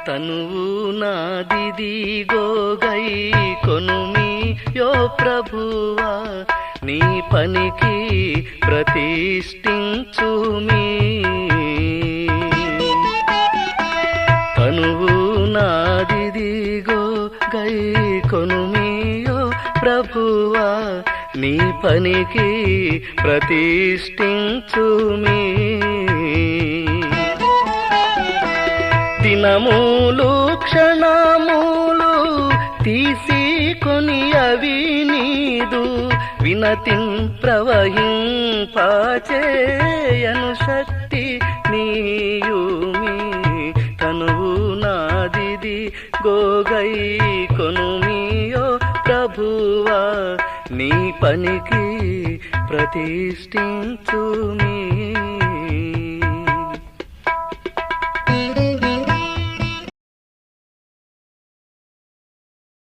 తనువు నాదిదిగో గై కొనుమి యో ప్రభువా నీ పనికి ప్రతిష్ఠించుమి. తనువు నాదిదిగో గై కొనుమి యో ప్రభువా నీ పనికి ప్రతిష్ఠించుమి. దినములు క్షణములు తీసుకొని అవి నీదు వినతిన్ ప్రవహింపచేయను శక్తి నీయుమి. తనువు నాదిది గోగై కొనుమియో ప్రభువా నీ పనికి ప్రతిష్ఠించుమి.